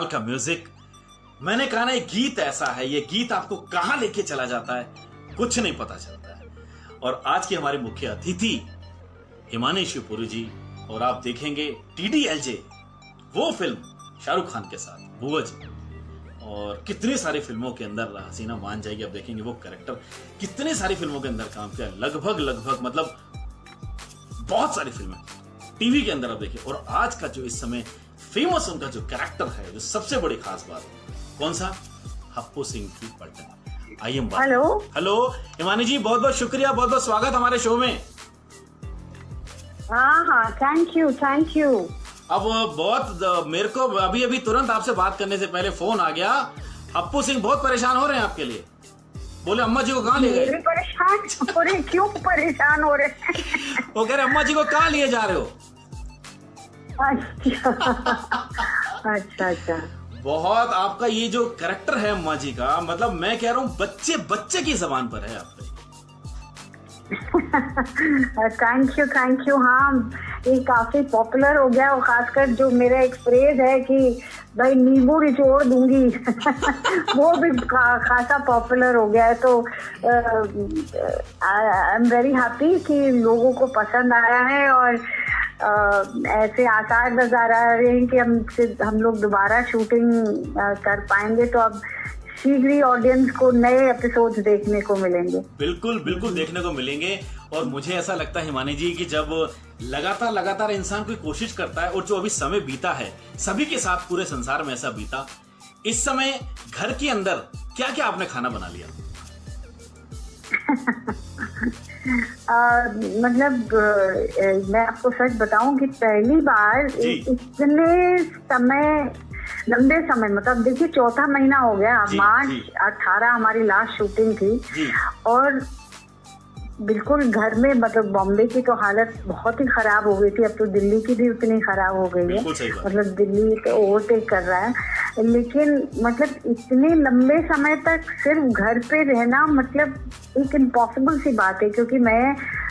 का म्यूजिक। मैंने कहा ना, ये गीत ऐसा है, ये गीत आपको कहां लेके चला जाता है कुछ नहीं पता चलता है। और आज की हमारे मुख्य अतिथि हिमानी शिवपुरी जी, और आप देखेंगे DDLJ, वो फिल्म शाहरुख खान के साथ बुआ जी, और कितनी सारी फिल्मों के अंदर हसीना मान जाएगी। अब देखेंगे वो कैरेक्टर कितनी सारी फिल्मों के अंदर काम किया, लगभग मतलब बहुत सारी फिल्में टीवी के अंदर। अब देखिए, और आज का जो इस समय फेमस उनका जो कैरेक्टर है, जो सबसे बड़ी खास बात, कौन सा? हप्पू सिंह की पलटन। आइए बात। हेलो हिमानी जी, बहुत बहुत शुक्रिया, बहुत बहुत स्वागत हमारे शो में। हाँ, थैंक यू। अब बहुत मेरे को अभी तुरंत आपसे बात करने से पहले फोन आ गया, हप्पू सिंह बहुत परेशान हो रहे हैं आपके लिए। बोले अम्मा जी को कहाँ ले गए? परेशान क्यों परेशान हो रहे हैं? वो कह रहे अम्मा जी को कहाँ लिए जा रहे हो? अच्छा। बहुत आपका ये जो कैरेक्टर है अम्मा जी का, मतलब मैं कह रहा हूँ बच्चे की जबान पर है आपका। Thank you. हाँ, ये काफी पॉपुलर हो गया, और खासकर जो मेरा एक फ्रेज है कि भाई नींबू निचोड़ दूंगी वो भी खासा पॉपुलर हो गया है। तो आई एम वेरी हैप्पी कि लोगों को पसंद आया है, और ऐसे आसार नजर आ रहे हैं कि हम लोग दोबारा शूटिंग कर पाएंगे। तो अब शीघ्र ही ऑडियंस को नए एपिसोड्स देखने को मिलेंगे। बिल्कुल देखने को मिलेंगे। और मुझे ऐसा लगता है हिमानी जी कि जब लगातार इंसान कोई कोशिश करता है, और जो अभी समय बीता है सभी के साथ, पूरे संसार में ऐसा बीता, इस समय घर के अंदर क्या क्या आपने खाना बना लिया? मतलब मैं आपको सच बताऊं कि पहली बार इतने लंबे समय, मतलब देखिए 4था महीना हो गया, मार्च 18 हमारी लास्ट शूटिंग थी, और बिल्कुल घर में, मतलब बॉम्बे की तो हालत बहुत ही खराब हो गई थी। अब तो दिल्ली की भी उतनी खराब हो गई है, मतलब दिल्ली तो ओवरटेक कर रहा है। लेकिन मतलब इतने लंबे समय तक सिर्फ घर पे रहना, मतलब एक इम्पॉसिबल सी बात है, क्योंकि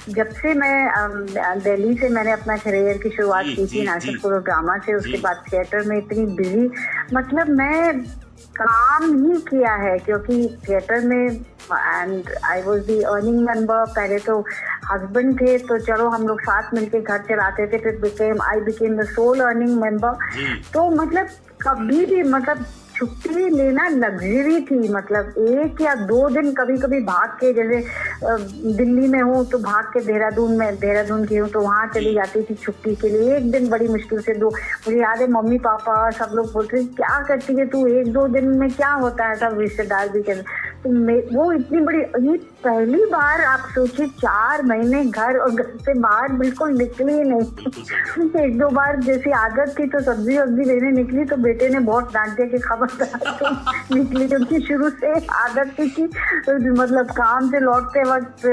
जब से मैं दिल्ली से मैंने अपना करियर की शुरुआत की थी नेशनल स्कूल ऑफ ड्रामा से, उसके बाद थिएटर में इतनी बिजी, मतलब मैं काम ही किया है, क्योंकि थिएटर में and I was the earning member. पहले तो हस्बैंड थे, तो चलो हम लोग साथ मिलके घर चलाते थे, फिर I became the sole earning member. तो मतलब कभी भी, मतलब छुट्टी लेना लग्जरी थी, मतलब 1 या 2 दिन कभी भाग के, जैसे दिल्ली में हूँ तो भाग के देहरादून की हूँ तो वहाँ चली जाती थी छुट्टी के लिए। 1 दिन बड़ी मुश्किल से 2, मुझे याद है मम्मी पापा सब लोग बोलते थे क्या करती है तू, 1-2 दिन में क्या होता है, सब रिश्तेदार भी कहते। तो वो इतनी बड़ी, ये पहली बार आप सोचिए 4 महीने घर, और घर से बाहर बिल्कुल निकली ही नहीं। 1-2 बार जैसी आदत थी तो सब्जी लेने निकली, तो बेटे ने बहुत डांट दिया कि खबरदार निकली, क्योंकि शुरू से आदत थी कि मतलब काम से लौटते वक्त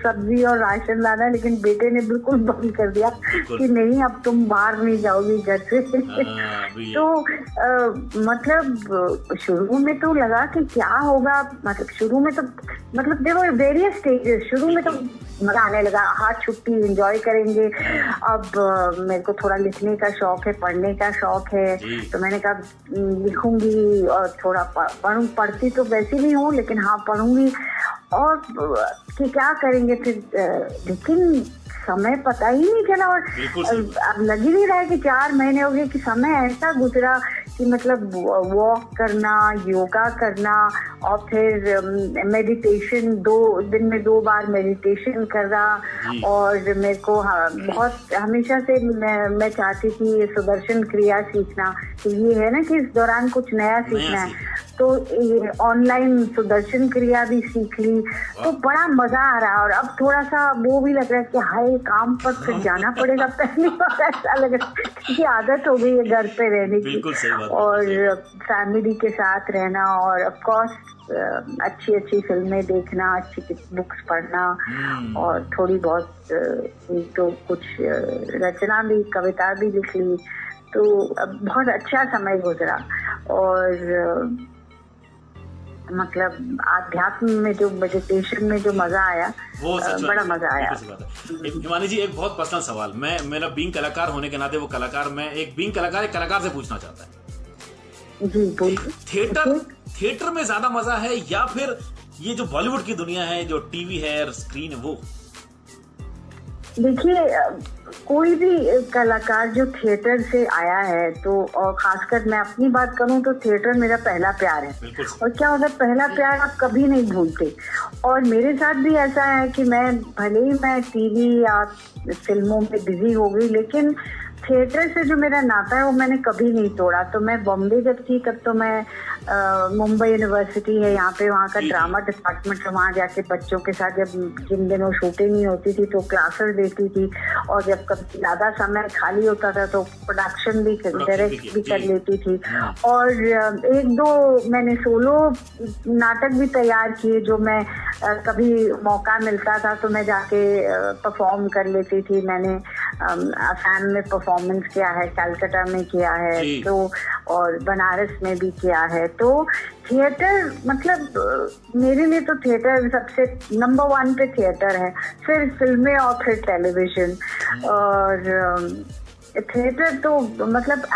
सब्जी और राशन लाना, लेकिन बेटे ने बिल्कुल बंद कर दिया कि नहीं अब तुम बाहर नहीं जाओगी घर से। तो मतलब शुरू में तो लगा कि क्या होगा, मतलब शुरू में तो मतलब देखो वेरियस स्टेजेस, शुरू में तो मजा आने लगा, हाँ छुट्टी एंजॉय करेंगे। अब मेरे को थोड़ा लिखने का शौक है, पढ़ने का शौक है, तो मैंने कहा लिखूंगी और थोड़ा पढ़ती तो वैसे भी हूँ, लेकिन हाँ पढ़ूंगी, और कि क्या करेंगे फिर। लेकिन समय पता ही नहीं चला, और अब लग ही नहीं रहा है कि 4 महीने हो गए कि समय ऐसा गुजरा कि मतलब वॉक करना, योगा करना, और फिर मेडिटेशन, 2 दिन में 2 बार मेडिटेशन करना। और मेरे को बहुत हमेशा से मैं चाहती थी ये सुदर्शन क्रिया सीखना, तो ये है ना कि इस दौरान कुछ नया सीखना है, तो ये ऑनलाइन सुदर्शन क्रिया भी सीख ली, तो बड़ा मजा आ रहा है। और अब थोड़ा सा वो भी लग रहा है कि हाय काम पर फिर जाना पड़ेगा, पहली बार ऐसा लग रहा है क्योंकि आदत हो गई है घर पे रहने की, और फैमिली के साथ रहना, और ऑफ कोर्स अच्छी फिल्में देखना, अच्छी बुक्स पढ़ना, और थोड़ी बहुत तो कुछ रचना भी, कविता भी लिख ली। तो बहुत अच्छा समय गुजरा, और मतलब आध्यात्म में जो, मेडिटेशन में जो मजा आया, वो बड़ा मजा आया। हिमानी जी, एक बहुत पर्सनल सवाल, मेरा बीइंग कलाकार होने के नाते, वो कलाकार, मैं एक बीइंग कलाकार से पूछना चाहता है जी बोलिए। थिएटर में ज्यादा मजा है या फिर ये जो बॉलीवुड की दुनिया है, जो टीवी है और स्क्रीन है वो? देखिए, कोई भी कलाकार जो थिएटर से आया है तो, और खासकर मैं अपनी बात करूं तो थिएटर मेरा पहला प्यार है। और क्या होता है, पहला प्यार आप कभी नहीं भूलते। और मेरे साथ भी ऐसा है कि भले ही मैं टीवी या फिल्मों में बिजी हो गई, लेकिन थिएटर से जो मेरा नाता है वो मैंने कभी नहीं तोड़ा। तो मैं बॉम्बे जब थी तब तो मैं मुंबई यूनिवर्सिटी है यहाँ पे, वहाँ का ड्रामा डिपार्टमेंट है, वहाँ जाके बच्चों के साथ जब जिन दिनों शूटिंग नहीं होती थी तो क्लासेस देती थी, और जब कभी ज़्यादा समय खाली होता था तो प्रोडक्शन भी डायरेक्ट भी कर लेती थी। और एक दो मैंने सोलो नाटक भी तैयार किए, जो मैं कभी मौका मिलता था तो मैं जाके परफॉर्म कर लेती थी। मैंने असम में परफॉर्मेंस किया है, कलकत्ता में किया है, तो और बनारस में भी किया है। तो थिएटर मतलब मेरे लिए तो थिएटर सबसे नंबर 1 पे थिएटर है, फिर फिल्में और फिर टेलीविजन। और थिएटर तो मतलब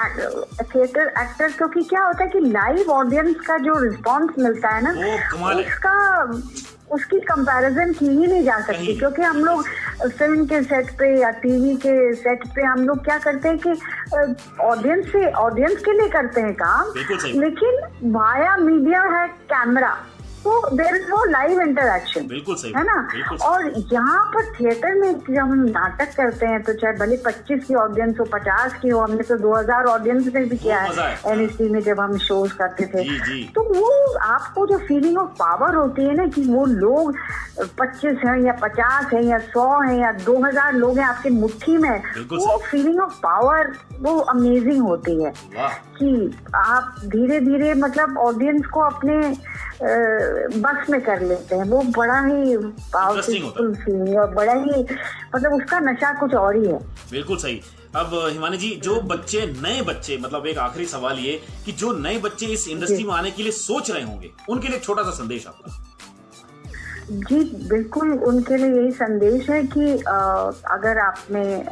थिएटर एक्टर, क्योंकि क्या होता है कि लाइव ऑडियंस का जो रिस्पांस मिलता है ना, उसकी कंपैरिजन की ही नहीं जा सकती। क्योंकि हम लोग फिल्म के सेट पे या टीवी के सेट पे हम लोग क्या करते हैं कि ऑडियंस के लिए करते हैं काम, लेकिन वाया मीडिया है कैमरा, तो there is no live interaction, है ना। और यहाँ पर थिएटर में जब हम नाटक करते हैं तो चाहे भले 25 की ऑडियंस हो, 50 की हो, हमने तो 2000 ऑडियंस में भी किया है एनएसडी में जब हम शोज करते थे। तो वो आपको जो फीलिंग ऑफ पावर होती है ना, कि वो लोग 25 हैं या 50 हैं या 100 हैं या 2000 लोग हैं आपके मुट्ठी में, वो फीलिंग ऑफ पावर वो अमेजिंग होती है कि आप धीरे धीरे मतलब ऑडियंस को अपने बस में कर लेते हैं। वो बड़ा ही पावरफुल फीलिंग और बड़ा ही मतलब उसका नशा कुछ और ही है। बिल्कुल सही। अब हिमानी जी, जो नए बच्चे मतलब एक आखिरी सवाल ये कि जो नए बच्चे इस इंडस्ट्री में आने के लिए सोच रहे होंगे, उनके लिए एक छोटा सा संदेश आपका। जी बिल्कुल, उनके लिए यही संदेश है कि अगर आप में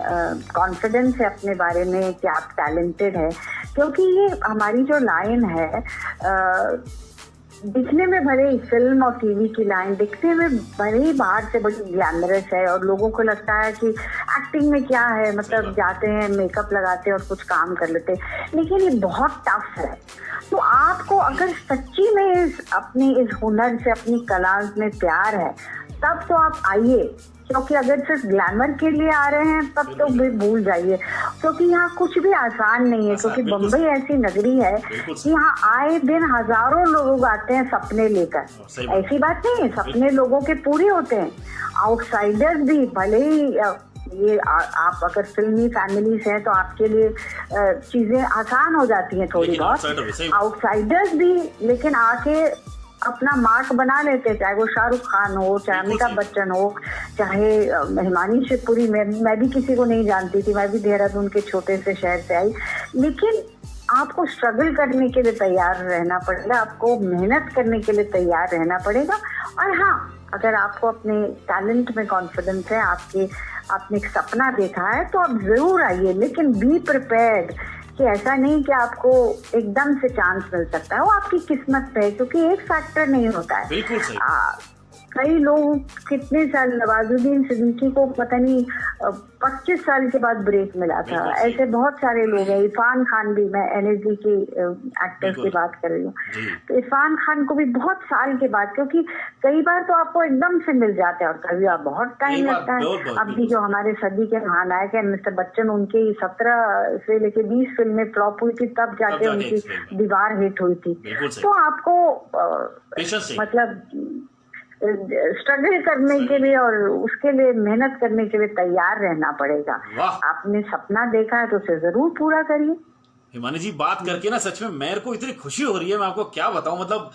कॉन्फिडेंस है अपने बारे में कि आप टैलेंटेड है, क्योंकि ये हमारी जो लाइन है दिखने में भले ही फिल्म और टीवी की लाइन दिखने में भले ही बाहर से बड़ी ग्लैमरस है और लोगों को लगता है कि एक्टिंग में क्या है, मतलब जाते हैं मेकअप लगाते हैं और कुछ काम कर लेते हैं, लेकिन ये बहुत टफ है। तो आपको अगर सच्ची में अपनी इस हुनर से, अपनी कला में प्यार है, तब तो आप आइए। क्योंकि अगर सिर्फ ग्लैमर के लिए आ रहे हैं तब तो भूल जाइए, क्योंकि यहाँ कुछ भी आसान नहीं है। क्योंकि बम्बई ऐसी नगरी है कि यहाँ आए दिन हजारों लोग आते हैं सपने लेकर। ऐसी बात नहीं है, सपने लोगों के पूरे होते हैं। आउटसाइडर्स भी, भले ही ये आप अगर फिल्मी फैमिलीज हैं तो आपके लिए चीजें आसान हो जाती हैं थोड़ी बहुत, आउटसाइडर्स भी लेकिन आके अपना मार्क बना लेते हैं, चाहे वो शाहरुख खान हो, चाहे अमिताभ बच्चन हो, चाहे हिमानी शिवपुरी। मैं भी किसी को नहीं जानती थी, मैं भी देहरादून के छोटे से शहर से आई, लेकिन आपको स्ट्रगल करने के लिए तैयार रहना पड़ेगा, आपको मेहनत करने के लिए तैयार रहना पड़ेगा। और हाँ, अगर आपको अपने टैलेंट में कॉन्फिडेंस है, आपने एक सपना देखा है, तो आप जरूर आइए, लेकिन बी प्रिपेयर्ड कि ऐसा नहीं कि आपको एकदम से चांस मिल सकता है, वो आपकी किस्मत पे है, क्योंकि एक फैक्टर नहीं होता है। बिल्कुल सही। कई लोग कितने साल, नवाजुद्दीन सिद्दीकी को पता नहीं 25 साल के बाद ब्रेक मिला था, ऐसे बहुत सारे लोग हैं। इरफान खान भी, मैं एनएसडी के एक्टर्स की बात कर रही हूँ, तो इरफान खान को भी बहुत साल के बाद, क्योंकि कई बार तो आपको एकदम से मिल जाते हैं और कभी आप बहुत टाइम लगता है। अभी जो हमारे सदी के महानायक है मिस्टर बच्चन, उनके 17 से लेके 20 फिल्में फ्लॉप हुई थी, तब जाके उनकी दीवार हिट हुई थी। तो आपको मतलब स्ट्रगल करने के लिए और उसके लिए मेहनत करने के लिए तैयार रहना पड़ेगा। आपने सपना देखा है तो उसे जरूर पूरा करिए। हिमानी जी, बात करके ना सच में मेरे को इतनी खुशी हो रही है, मैं आपको क्या बताऊं। मतलब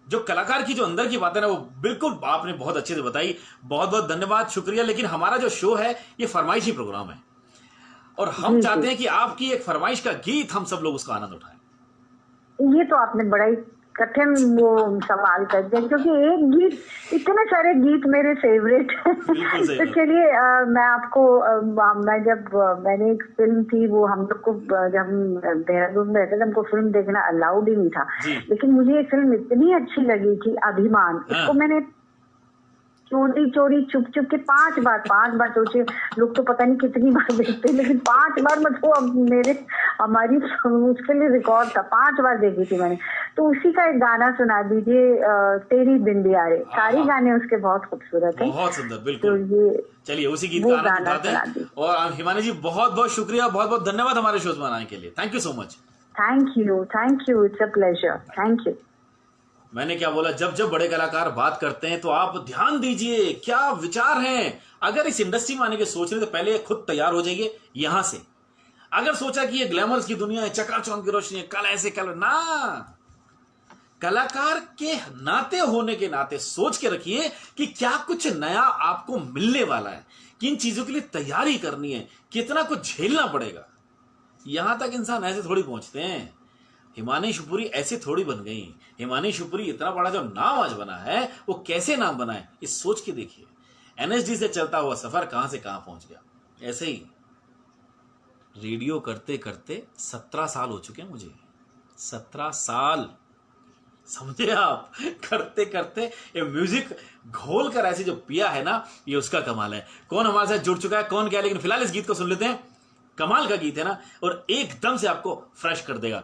जो कलाकार की जो अंदर की बात है ना, वो बिल्कुल आपने बहुत अच्छे से बताई। बहुत बहुत धन्यवाद, शुक्रिया। लेकिन हमारा जो शो है ये फरमाइशी प्रोग्राम है और हम चाहते हैं कि आपकी एक फरमाइश का गीत हम सब लोग उसका आनंद उठाएं। ये तो आपने बड़ा ही कठिन वो सवाल करते हैं, क्योंकि एक गीत, इतने सारे गीत मेरे फेवरेट हैं। तो चलिए मैं आपको मैं जब मैंने एक फिल्म थी, वो हम लोग को जब हम देहरादून में रहते थे, हमको फिल्म देखना अलाउड ही नहीं था, लेकिन मुझे ये फिल्म इतनी अच्छी लगी थी, अभिमान। इसको मैंने चोरी चोरी चुप चुप के 5 बार सोचे, लोग तो पता नहीं कितनी बार देखते, लेकिन 5 बार मतलब हमारी उसके लिए रिकॉर्ड था, 5 बार देखी थी मैंने। तो उसी का एक गाना सुना दीजिए, तेरी बिंदिया रे। सारे गाने उसके बहुत खूबसूरत हैं, बहुत सुंदर, बिल्कुल। तो ये चलिए उसी गीत का आनंद उठाते हैं। और हिमानी जी बहुत बहुत शुक्रिया, बहुत बहुत धन्यवाद हमारे शोज में आने के लिए। Thank you so much. Thank you, it's a pleasure. Thank you. मैंने क्या बोला, जब जब बड़े कलाकार बात करते हैं तो आप ध्यान दीजिए क्या विचार हैं। अगर इस इंडस्ट्री में आने के सोच रहे तो पहले खुद तैयार हो जाइए यहां से। अगर सोचा कि ये ग्लैमर्स की दुनिया है, चकाचौंध की रोशनी है, कल ऐसे कल ना, कलाकार के नाते होने के नाते सोच के रखिए कि क्या कुछ नया आपको मिलने वाला है, किन चीजों के लिए तैयारी करनी है, कितना कुछ झेलना पड़ेगा। यहां तक इंसान ऐसे थोड़ी पहुंचते हैं। हिमानी शिवपुरी ऐसे थोड़ी बन गई। हिमानी शिवपुरी इतना बड़ा जो नाम आज बना है, वो कैसे नाम बना है, इस सोच के देखिए। एनएसडी से चलता हुआ सफर कहां से कहां पहुंच गया। ऐसे ही रेडियो करते करते 17 साल हो चुके हैं मुझे। 17 साल, समझे आप, करते करते ये म्यूजिक घोल कर ऐसे जो पिया है ना, ये उसका कमाल है। कौन हमारे साथ जुड़ चुका है, कौन क्या, लेकिन फिलहाल इस गीत को सुन लेते हैं। कमाल का गीत है ना, और एकदम से आपको फ्रेश कर देगा।